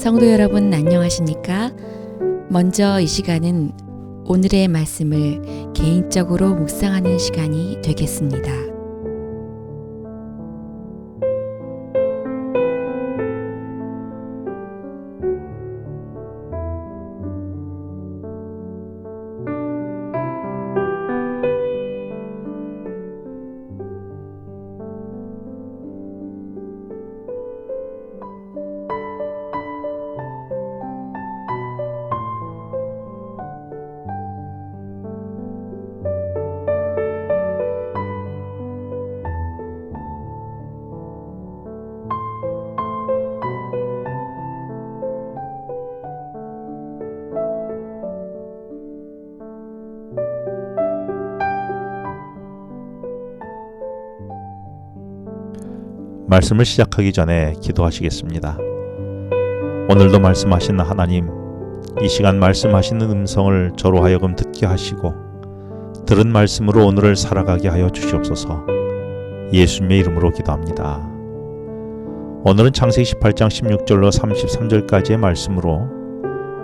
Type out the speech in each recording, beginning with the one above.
성도 여러분 안녕하십니까? 먼저 이 시간은 오늘의 말씀을 개인적으로 묵상하는 시간이 되겠습니다. 말씀을 시작하기 전에 기도하시겠습니다. 오늘도 말씀하신 하나님, 이 시간 말씀하시는 음성을 저로 하여금 듣게 하시고 들은 말씀으로 오늘을 살아가게 하여 주시옵소서. 예수님의 이름으로 기도합니다. 오늘은 창세기 18장 16절로 33절까지의 말씀으로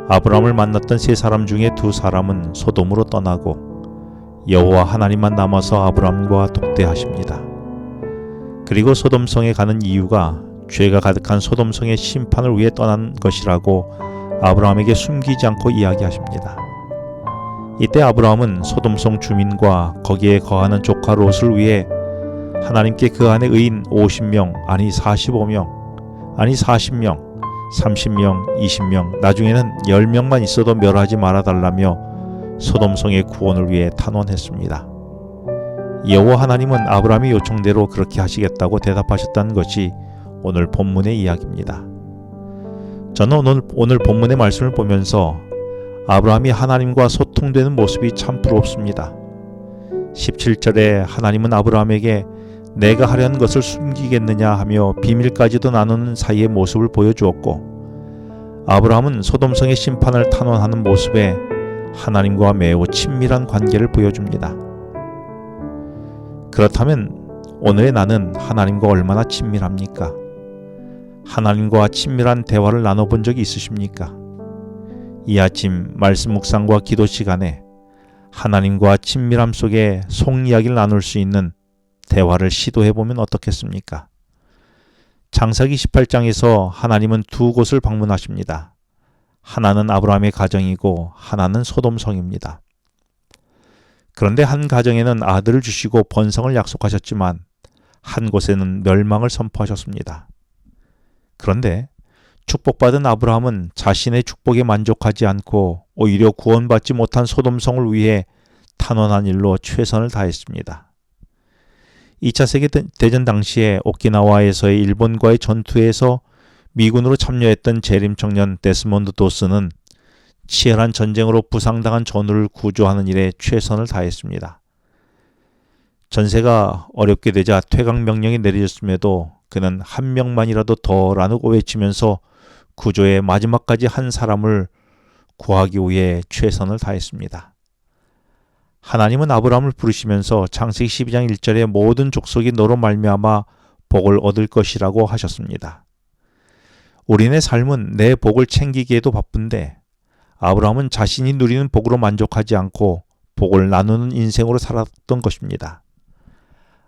아브라함을 만났던 세 사람 중에 두 사람은 소돔으로 떠나고 여호와 하나님만 남아서 아브라함과 독대하십니다. 그리고 소돔성에 가는 이유가 죄가 가득한 소돔성의 심판을 위해 떠난 것이라고 아브라함에게 숨기지 않고 이야기하십니다. 이때 아브라함은 소돔성 주민과 거기에 거하는 조카 롯을 위해 하나님께 그 안에 의인 50명, 아니 45명, 아니 40명, 30명, 20명, 나중에는 10명만 있어도 멸하지 말아달라며 소돔성의 구원을 위해 탄원했습니다. 여호와 하나님은 아브라함의 요청대로 그렇게 하시겠다고 대답하셨다는 것이 오늘 본문의 이야기입니다. 저는 오늘 본문의 말씀을 보면서 아브라함이 하나님과 소통되는 모습이 참 부럽습니다. 17절에 하나님은 아브라함에게 내가 하려는 것을 숨기겠느냐 하며 비밀까지도 나누는 사이의 모습을 보여주었고, 아브라함은 소돔성의 심판을 탄원하는 모습에 하나님과 매우 친밀한 관계를 보여줍니다. 그렇다면 오늘의 나는 하나님과 얼마나 친밀합니까? 하나님과 친밀한 대화를 나눠본 적이 있으십니까? 이 아침 말씀 묵상과 기도 시간에 하나님과 친밀함 속에 속 이야기를 나눌 수 있는 대화를 시도해보면 어떻겠습니까? 창세기 18장에서 하나님은 두 곳을 방문하십니다. 하나는 아브라함의 가정이고 하나는 소돔성입니다. 그런데 한 가정에는 아들을 주시고 번성을 약속하셨지만 한 곳에는 멸망을 선포하셨습니다. 그런데 축복받은 아브라함은 자신의 축복에 만족하지 않고 오히려 구원받지 못한 소돔성을 위해 탄원한 일로 최선을 다했습니다. 2차 세계대전 당시에 오키나와에서의 일본과의 전투에서 미군으로 참여했던 재림 청년 데스몬드 도스는 치열한 전쟁으로 부상당한 전우를 구조하는 일에 최선을 다했습니다. 전세가 어렵게 되자 퇴각 명령이 내려졌음에도 그는 한 명만이라도 더라고 외치면서 구조의 마지막까지 한 사람을 구하기 위해 최선을 다했습니다. 하나님은 아브라함을 부르시면서 창세기 12장 1절에 모든 족속이 너로 말미암아 복을 얻을 것이라고 하셨습니다. 우리네 삶은 내 복을 챙기기에도 바쁜데 아브라함은 자신이 누리는 복으로 만족하지 않고 복을 나누는 인생으로 살았던 것입니다.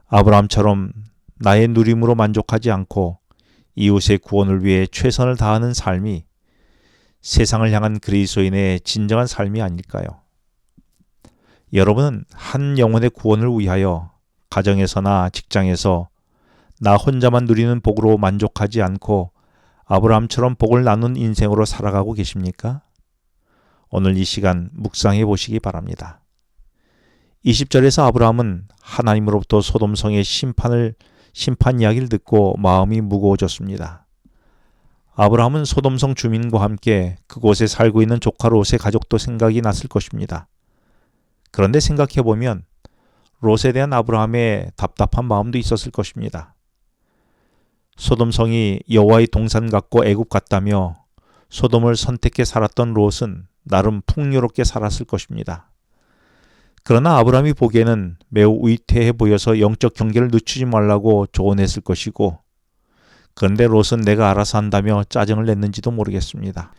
아브라함처럼 나의 누림으로 만족하지 않고 이웃의 구원을 위해 최선을 다하는 삶이 세상을 향한 그리스도인의 진정한 삶이 아닐까요? 여러분은 한 영혼의 구원을 위하여 가정에서나 직장에서 나 혼자만 누리는 복으로 만족하지 않고 아브라함처럼 복을 나눈 인생으로 살아가고 계십니까? 오늘 이 시간 묵상해 보시기 바랍니다. 20절에서 아브라함은 하나님으로부터 소돔성의 심판 이야기를 듣고 마음이 무거워졌습니다. 아브라함은 소돔성 주민과 함께 그곳에 살고 있는 조카 롯의 가족도 생각이 났을 것입니다. 그런데 생각해 보면 롯에 대한 아브라함의 답답한 마음도 있었을 것입니다. 소돔성이 여호와의 동산 같고 애굽 같다며 소돔을 선택해 살았던 롯은 나름 풍요롭게 살았을 것입니다. 그러나 아브라함이 보기에는 매우 위태해 보여서 영적 경계를 늦추지 말라고 조언했을 것이고, 그런데 롯은 내가 알아서 한다며 짜증을 냈는지도 모르겠습니다.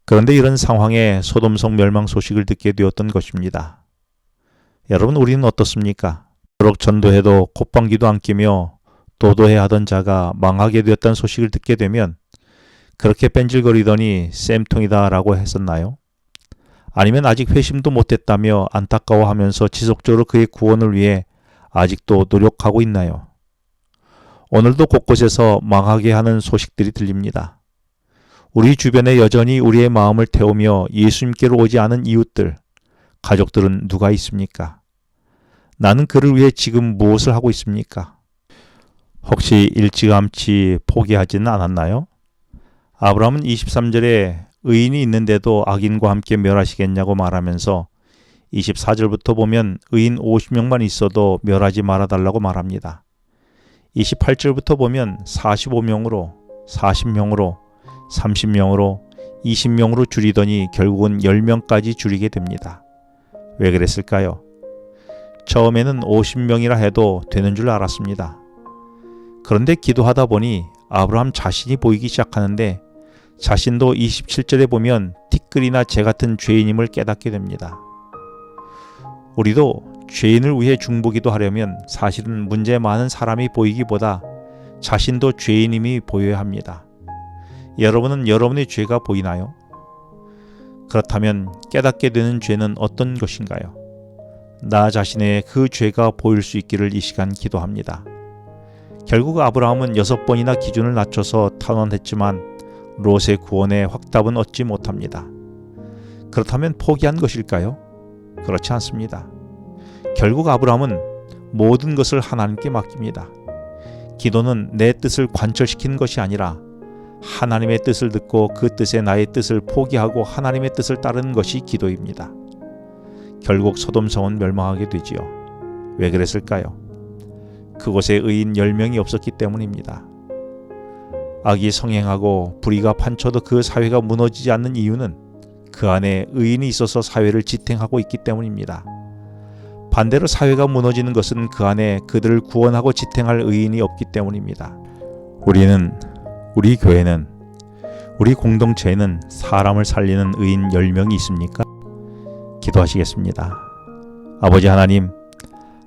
그런데 이런 상황에 소돔성 멸망 소식을 듣게 되었던 것입니다. 여러분, 우리는 어떻습니까? 그럭 전도해도 콧방귀도 안 끼며 도도해 하던 자가 망하게 되었다는 소식을 듣게 되면 그렇게 뺀질거리더니 쌤통이다 라고 했었나요? 아니면 아직 회심도 못했다며 안타까워하면서 지속적으로 그의 구원을 위해 아직도 노력하고 있나요? 오늘도 곳곳에서 망하게 하는 소식들이 들립니다. 우리 주변에 여전히 우리의 마음을 태우며 예수님께로 오지 않은 이웃들, 가족들은 누가 있습니까? 나는 그를 위해 지금 무엇을 하고 있습니까? 혹시 일찌감치 포기하지는 않았나요? 아브라함은 23절에 의인이 있는데도 악인과 함께 멸하시겠냐고 말하면서 24절부터 보면 의인 50명만 있어도 멸하지 말아달라고 말합니다. 28절부터 보면 45명으로, 40명으로, 30명으로, 20명으로 줄이더니 결국은 10명까지 줄이게 됩니다. 왜 그랬을까요? 처음에는 50명이라 해도 되는 줄 알았습니다. 그런데 기도하다 보니 아브라함 자신이 보이기 시작하는데 자신도 27절에 보면 티끌이나 재 같은 죄인임을 깨닫게 됩니다. 우리도 죄인을 위해 중보기도 하려면 사실은 문제 많은 사람이 보이기보다 자신도 죄인임이 보여야 합니다. 여러분은 여러분의 죄가 보이나요? 그렇다면 깨닫게 되는 죄는 어떤 것인가요? 나 자신의 그 죄가 보일 수 있기를 이 시간 기도합니다. 결국 아브라함은 6번이나 기준을 낮춰서 탄원했지만 롯의 구원에 확답은 얻지 못합니다. 그렇다면 포기한 것일까요? 그렇지 않습니다. 결국 아브라함은 모든 것을 하나님께 맡깁니다. 기도는 내 뜻을 관철시키는 것이 아니라 하나님의 뜻을 듣고 그 뜻에 나의 뜻을 포기하고 하나님의 뜻을 따르는 것이 기도입니다. 결국 소돔성은 멸망하게 되지요. 왜 그랬을까요? 그곳에 의인 10명이 없었기 때문입니다. 악이 성행하고 불의가 판쳐도 그 사회가 무너지지 않는 이유는 그 안에 의인이 있어서 사회를 지탱하고 있기 때문입니다. 반대로 사회가 무너지는 것은 그 안에 그들을 구원하고 지탱할 의인이 없기 때문입니다. 우리 교회는, 우리 공동체에는 사람을 살리는 의인 10명이 있습니까? 기도하시겠습니다. 아버지 하나님,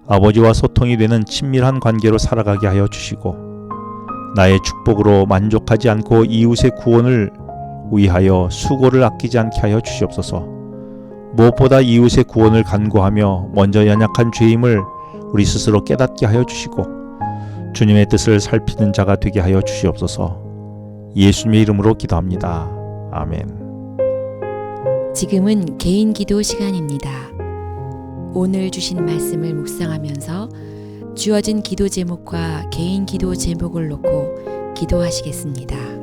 아버지와 소통이 되는 친밀한 관계로 살아가게 하여 주시고 나의 축복으로 만족하지 않고 이웃의 구원을 위하여 수고를 아끼지 않게 하여 주시옵소서. 무엇보다 이웃의 구원을 간구하며 먼저 연약한 죄임을 우리 스스로 깨닫게 하여 주시고 주님의 뜻을 살피는 자가 되게 하여 주시옵소서. 예수님의 이름으로 기도합니다. 아멘. 지금은 개인 기도 시간입니다. 오늘 주신 말씀을 묵상하면서 주어진 기도 제목과 개인 기도 제목을 놓고 기도하시겠습니다.